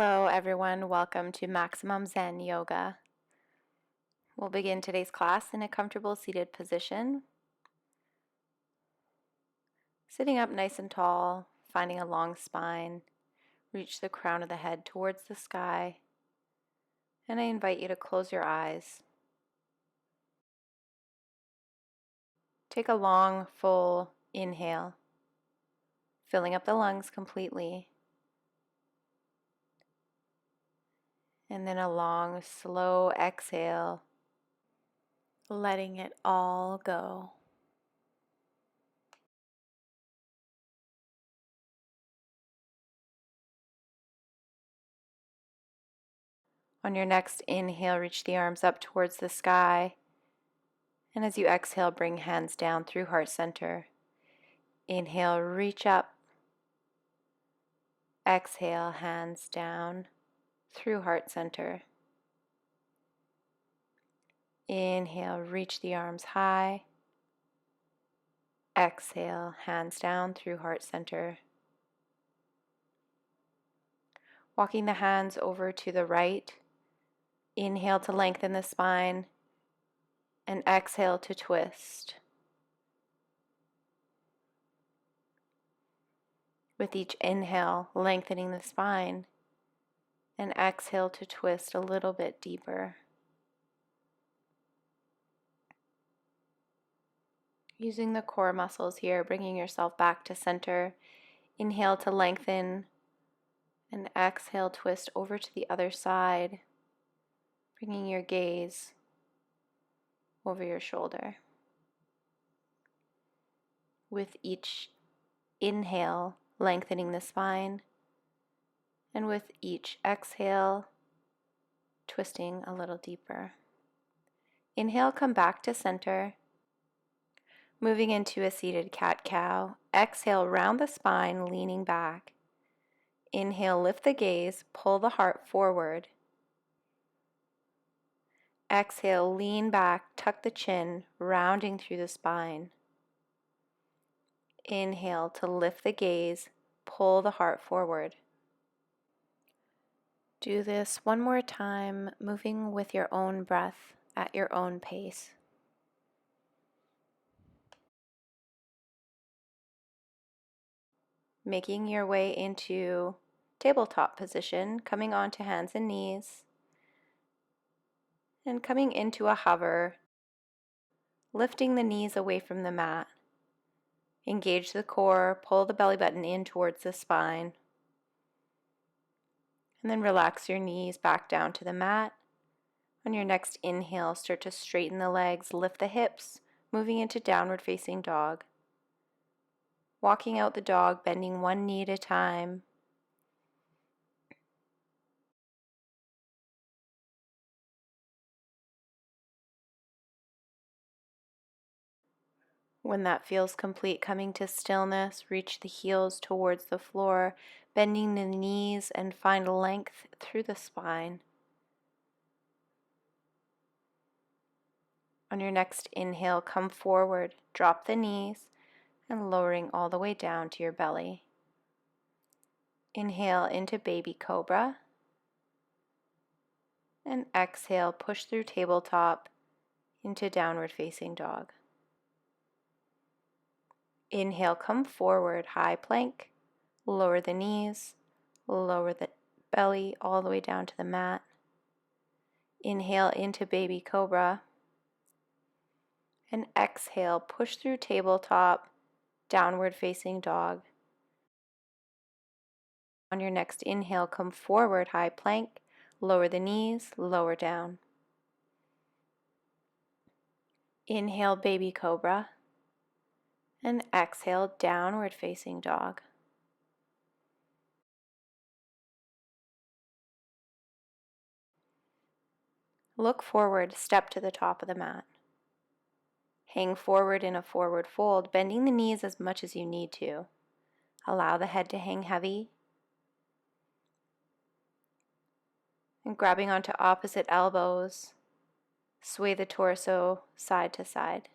Hello everyone, welcome to Maximum Zen Yoga. We'll begin today's class in a comfortable seated position. Sitting up nice and tall, finding a long spine, reach the crown of the head towards the sky, and I invite you to close your eyes. Take a long, full inhale, filling up the lungs completely, and then a long, slow exhale, letting it all go. On your next inhale, reach the arms up towards the sky. And as you exhale, bring hands down through heart center. Inhale, reach up. Exhale, hands down through heart center. Inhale, reach the arms high. Exhale, hands down through heart center. Walking the hands over to the right. Inhale to lengthen the spine. And exhale to twist. With each inhale, lengthening the spine. And exhale to twist a little bit deeper. Using the core muscles here, bringing yourself back to center. Inhale to lengthen, and exhale, twist over to the other side, bringing your gaze over your shoulder. With each inhale, lengthening the spine, and with each exhale, twisting a little deeper. Inhale, come back to center. Moving into a seated cat-cow. Exhale, round the spine, leaning back. Inhale, lift the gaze, pull the heart forward. Exhale, lean back, tuck the chin, rounding through the spine. Inhale to lift the gaze, pull the heart forward. Do this one more time, moving with your own breath at your own pace. Making your way into tabletop position, coming onto hands and knees, and coming into a hover, lifting the knees away from the mat. Engage the core, pull the belly button in towards the spine, and then relax your knees back down to the mat. On your next inhale, start to straighten the legs, lift the hips, moving into downward facing dog. Walking out the dog, bending one knee at a time. When that feels complete, coming to stillness, reach the heels towards the floor, bending the knees and find length through the spine. On your next inhale, come forward, drop the knees, and lowering all the way down to your belly. Inhale into baby cobra. And exhale, push through tabletop into downward facing dog. Inhale, come forward, high plank, lower the knees, lower the belly all the way down to the mat. Inhale into baby cobra. And exhale, push through tabletop, downward facing dog. On your next inhale, come forward, high plank, lower the knees, lower down. Inhale, baby cobra. And exhale, downward facing dog. Look forward, step to the top of the mat. Hang forward in a forward fold, bending the knees as much as you need to. Allow the head to hang heavy. And grabbing onto opposite elbows, sway the torso side to side.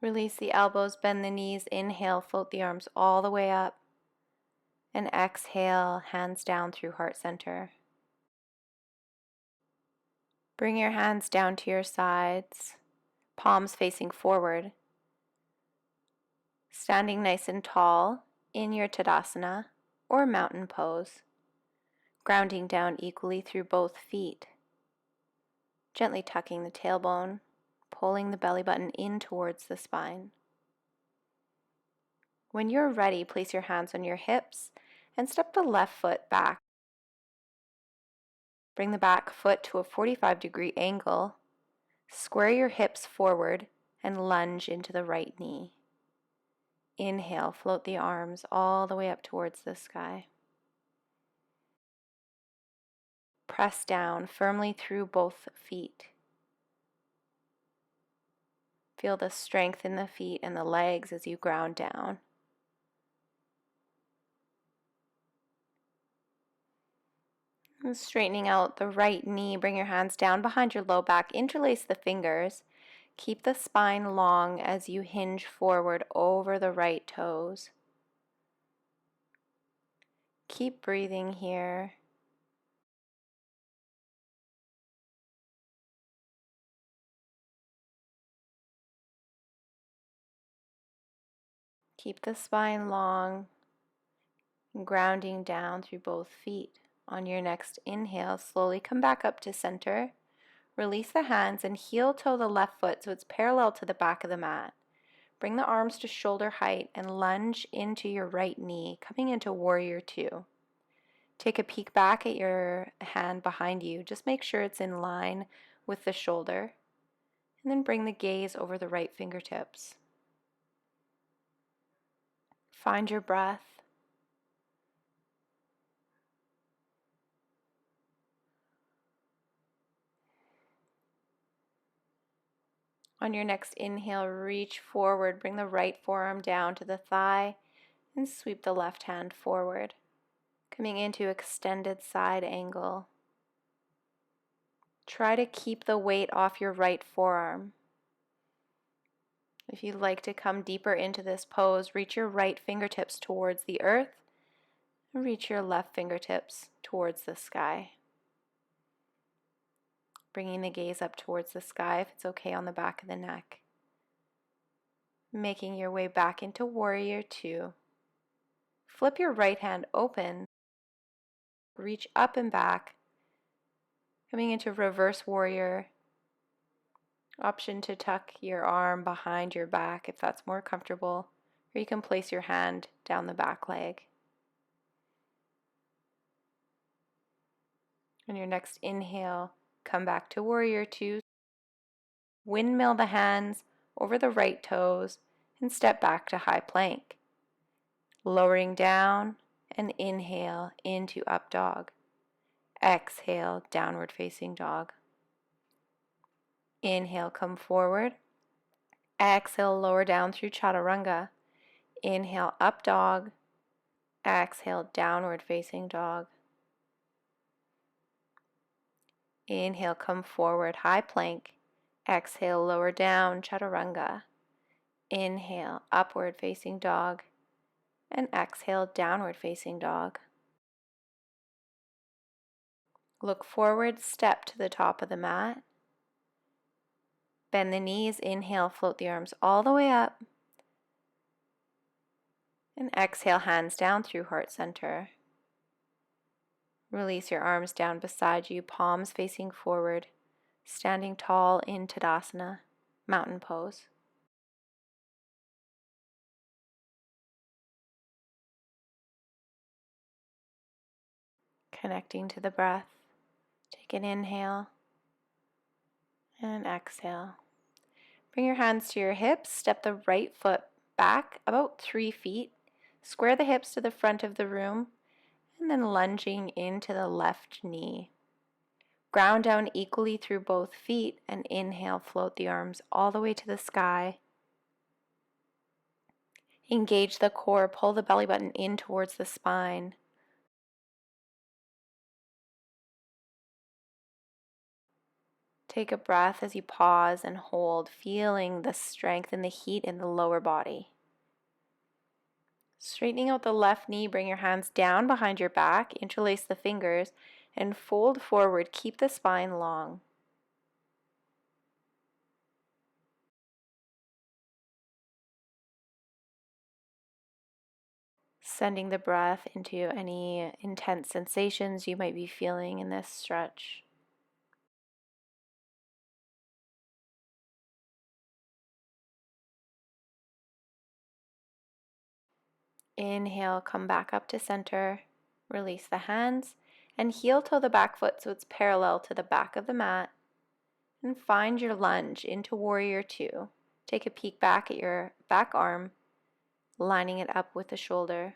Release the elbows, bend the knees. Inhale, float the arms all the way up. And exhale, hands down through heart center. Bring your hands down to your sides, palms facing forward. Standing nice and tall in your Tadasana or mountain pose. Grounding down equally through both feet. Gently tucking the tailbone, pulling the belly button in towards the spine. When you're ready, place your hands on your hips and step the left foot back. Bring the back foot to a 45-degree angle. Square your hips forward and lunge into the right knee. Inhale, float the arms all the way up towards the sky. Press down firmly through both feet. Feel the strength in the feet and the legs as you ground down. And straightening out the right knee, bring your hands down behind your low back, interlace the fingers. Keep the spine long as you hinge forward over the right toes. Keep breathing here. Keep the spine long, grounding down through both feet. On your next inhale, slowly come back up to center. Release the hands and heel toe the left foot so it's parallel to the back of the mat. Bring the arms to shoulder height and lunge into your right knee, coming into warrior two. Take a peek back at your hand behind you. Just make sure it's in line with the shoulder. And then bring the gaze over the right fingertips. Find your breath. On your next inhale, reach forward. Bring the right forearm down to the thigh and sweep the left hand forward. Coming into extended side angle. Try to keep the weight off your right forearm. If you'd like to come deeper into this pose, reach your right fingertips towards the earth and reach your left fingertips towards the sky. Bringing the gaze up towards the sky if it's okay on the back of the neck. Making your way back into warrior two. Flip your right hand open. Reach up and back. Coming into reverse warrior. Option to tuck your arm behind your back if that's more comfortable, or you can place your hand down the back leg. On your next inhale, come back to warrior two. Windmill the hands over the right toes and step back to high plank. Lowering down and inhale into up dog. Exhale, downward facing dog. Inhale, come forward. Exhale, lower down through chaturanga. Inhale, up dog. Exhale, downward facing dog. Inhale, come forward, high plank. Exhale, lower down, chaturanga. Inhale, upward facing dog. And exhale, downward facing dog. Look forward, step to the top of the mat. Bend the knees, inhale, float the arms all the way up. And exhale, hands down through heart center. Release your arms down beside you, palms facing forward, standing tall in Tadasana, mountain pose. Connecting to the breath. Take an inhale and exhale. Bring your hands to your hips, step the right foot back about 3 feet, square the hips to the front of the room, and then lunging into the left knee. Ground down equally through both feet and inhale, float the arms all the way to the sky. Engage the core, pull the belly button in towards the spine. Take a breath as you pause and hold, feeling the strength and the heat in the lower body. Straightening out the left knee, bring your hands down behind your back, interlace the fingers, and fold forward. Keep the spine long. Sending the breath into any intense sensations you might be feeling in this stretch. Inhale, come back up to center. Release the hands and heel toe the back foot so it's parallel to the back of the mat. And find your lunge into warrior two. Take a peek back at your back arm, lining it up with the shoulder,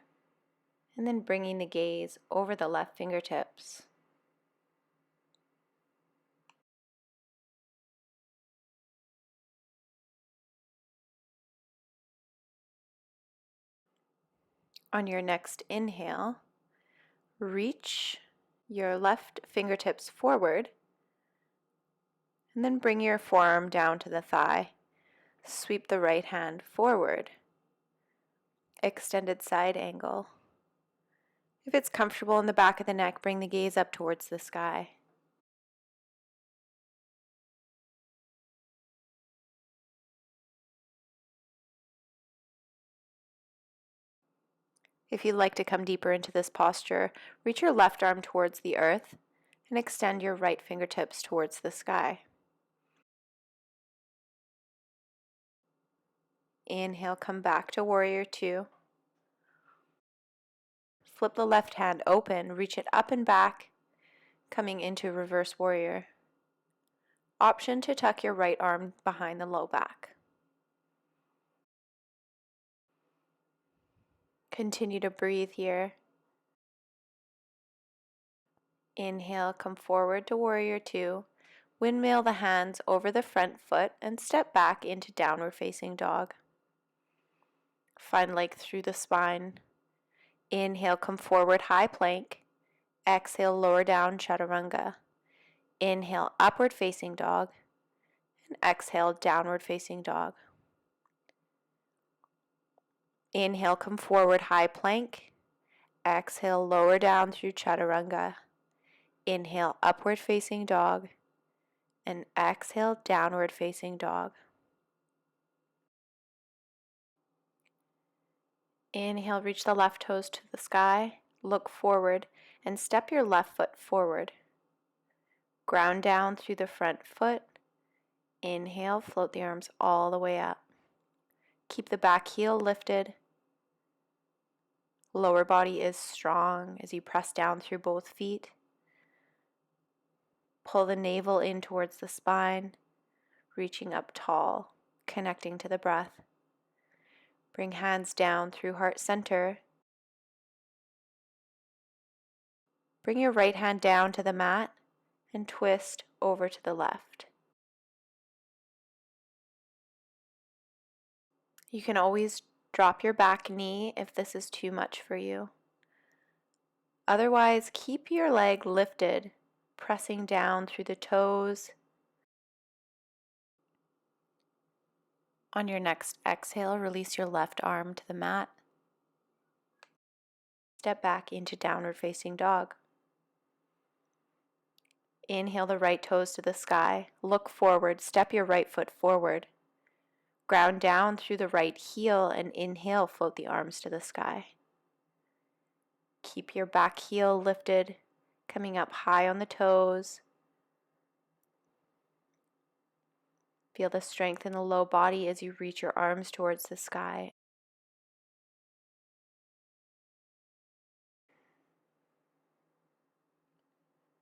and then bringing the gaze over the left fingertips. On your next inhale, reach your left fingertips forward, and then bring your forearm down to the thigh. Sweep the right hand forward. Extended side angle. If it's comfortable in the back of the neck, bring the gaze up towards the sky. If you'd like to come deeper into this posture, reach your left arm towards the earth and extend your right fingertips towards the sky. Inhale, come back to warrior two. Flip the left hand open, reach it up and back, coming into reverse warrior. Option to tuck your right arm behind the low back. Continue to breathe here. Inhale, come forward to warrior two. Windmill the hands over the front foot and step back into downward facing dog. Find length through the spine. Inhale, come forward, high plank. Exhale, lower down, chaturanga. Inhale, upward facing dog. And exhale, downward facing dog. Inhale, come forward, high plank. Exhale, lower down through chaturanga. Inhale, upward facing dog. And exhale, downward facing dog. Inhale, reach the left toes to the sky. Look forward and step your left foot forward. Ground down through the front foot. Inhale, float the arms all the way up. Keep the back heel lifted. Lower body is strong as you press down through both feet. Pull the navel in towards the spine, reaching up tall, connecting to the breath. Bring hands down through heart center. Bring your right hand down to the mat and twist over to the left. You can always drop your back knee if this is too much for you. Otherwise, keep your leg lifted, pressing down through the toes. On your next exhale, release your left arm to the mat. Step back into downward facing dog. Inhale the right toes to the sky. Look forward, step your right foot forward. Ground down through the right heel and inhale, float the arms to the sky. Keep your back heel lifted, coming up high on the toes. Feel the strength in the low body as you reach your arms towards the sky.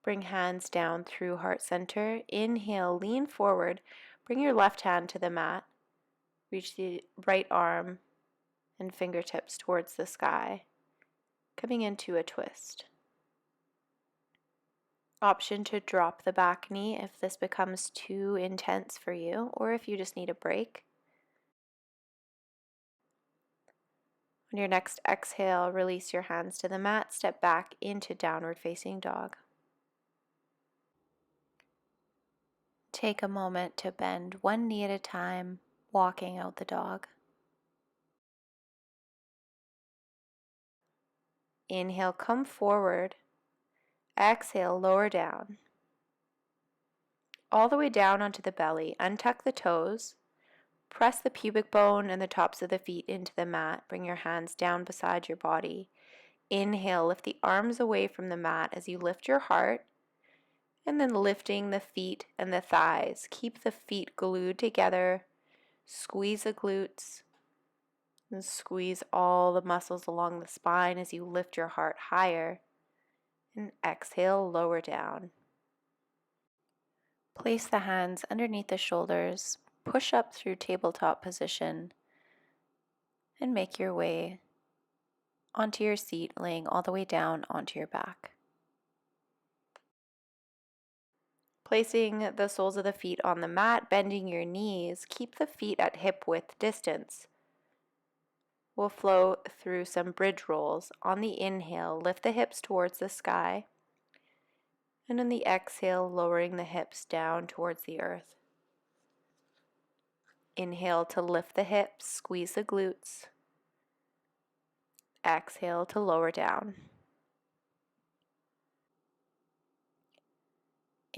Bring hands down through heart center. Inhale, lean forward. Bring your left hand to the mat. Reach the right arm and fingertips towards the sky, coming into a twist. Option to drop the back knee if this becomes too intense for you, or if you just need a break. On your next exhale, release your hands to the mat, step back into downward facing dog. Take a moment to bend one knee at a time, walking out the dog. Inhale, come forward. Exhale, lower down. All the way down onto the belly. Untuck the toes. Press the pubic bone and the tops of the feet into the mat. Bring your hands down beside your body. Inhale, lift the arms away from the mat as you lift your heart. And then lifting the feet and the thighs. Keep the feet glued together. Squeeze the glutes. And squeeze all the muscles along the spine as you lift your heart higher. And exhale, lower down. Place the hands underneath the shoulders. Push up through tabletop position. And make your way onto your seat, laying all the way down onto your back. Placing the soles of the feet on the mat, bending your knees, keep the feet at hip width distance. We'll flow through some bridge rolls. On the inhale, lift the hips towards the sky. And on the exhale, lowering the hips down towards the earth. Inhale to lift the hips, squeeze the glutes. Exhale to lower down.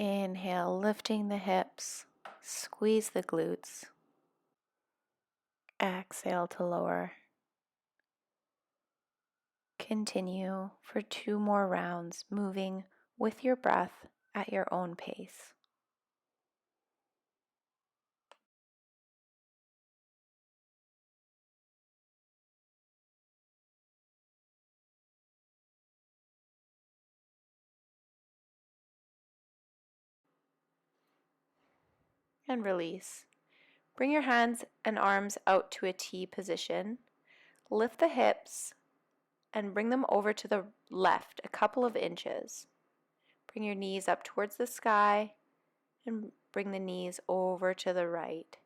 Inhale, lifting the hips, squeeze the glutes. Exhale to lower. Continue for 2 more rounds, moving with your breath at your own pace. And release. Bring your hands and arms out to a T position. Lift the hips and bring them over to the left a couple of inches. Bring your knees up towards the sky and bring the knees over to the right.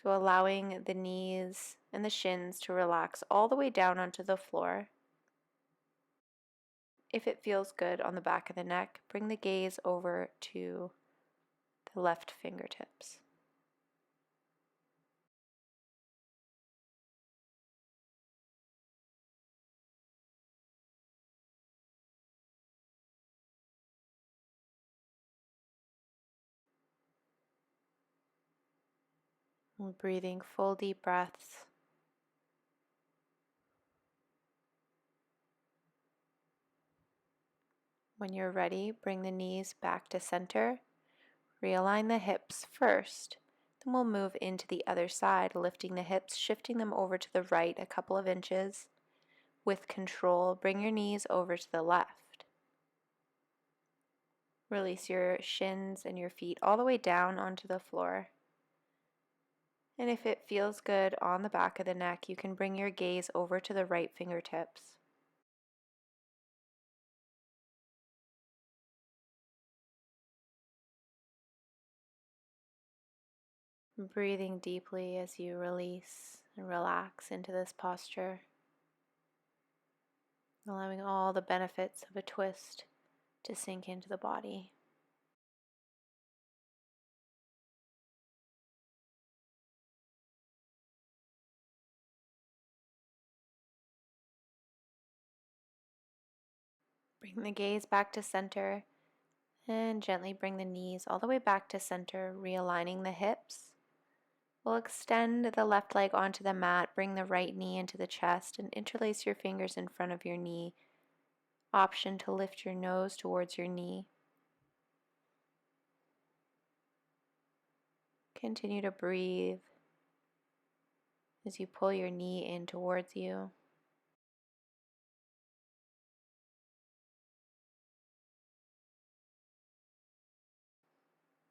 So allowing the knees and the shins to relax all the way down onto the floor. If it feels good on the back of the neck, bring the gaze over to the left fingertips. And breathing full deep breaths. When you're ready, bring the knees back to center. Realign the hips first. Then we'll move into the other side, lifting the hips, shifting them over to the right a couple of inches. With control, bring your knees over to the left. Release your shins and your feet all the way down onto the floor. And if it feels good on the back of the neck, you can bring your gaze over to the right fingertips. Breathing deeply as you release and relax into this posture, allowing all the benefits of a twist to sink into the body. Bring the gaze back to center and gently bring the knees all the way back to center, realigning the hips. We'll extend the left leg onto the mat, bring the right knee into the chest, and interlace your fingers in front of your knee. Option to lift your nose towards your knee. Continue to breathe as you pull your knee in towards you.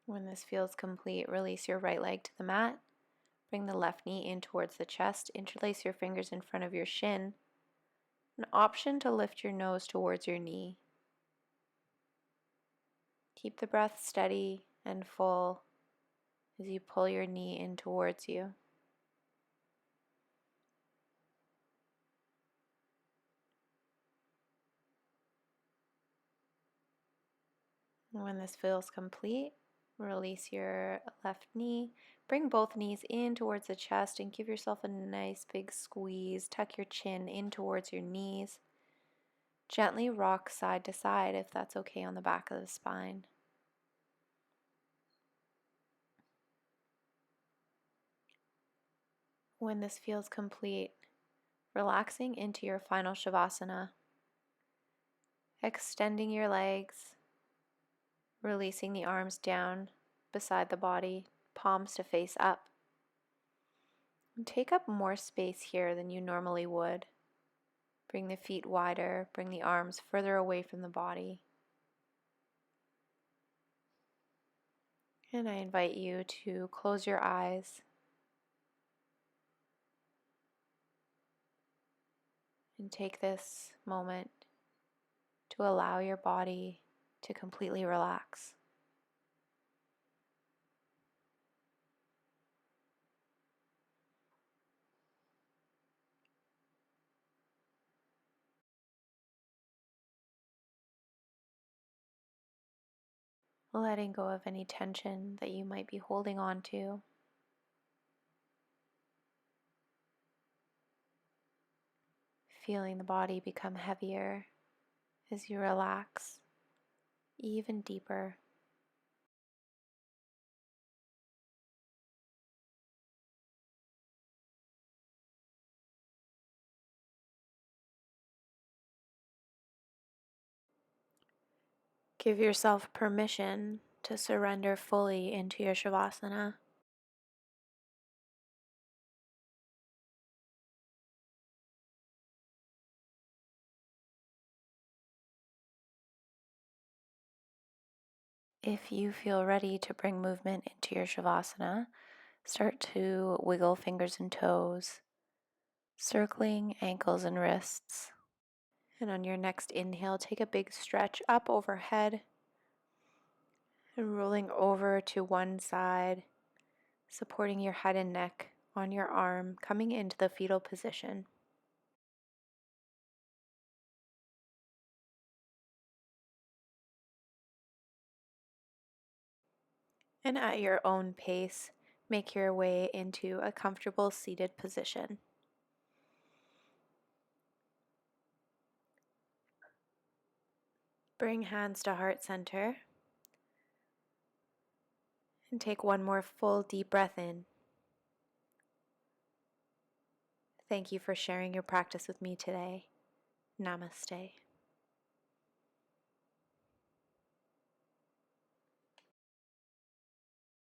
When this feels complete, release your right leg to the mat. Bring the left knee in towards the chest. Interlace your fingers in front of your shin. An option to lift your nose towards your knee. Keep the breath steady and full as you pull your knee in towards you. When this feels complete, release your left knee. Bring both knees in towards the chest and give yourself a nice big squeeze. Tuck your chin in towards your knees. Gently rock side to side if that's okay on the back of the spine. When this feels complete, relaxing into your final Shavasana, extending your legs, releasing the arms down beside the body, palms to face up. And take up more space here than you normally would. Bring the feet wider, bring the arms further away from the body. And I invite you to close your eyes and take this moment to allow your body to completely relax. Letting go of any tension that you might be holding on to. Feeling the body become heavier as you relax even deeper. Give yourself permission to surrender fully into your Shavasana. If you feel ready to bring movement into your Shavasana, start to wiggle fingers and toes, circling ankles and wrists. And on your next inhale, take a big stretch up overhead and rolling over to one side, supporting your head and neck on your arm, coming into the fetal position. And at your own pace, make your way into a comfortable seated position. Bring hands to heart center and take one more full deep breath in. Thank you for sharing your practice with me today. Namaste.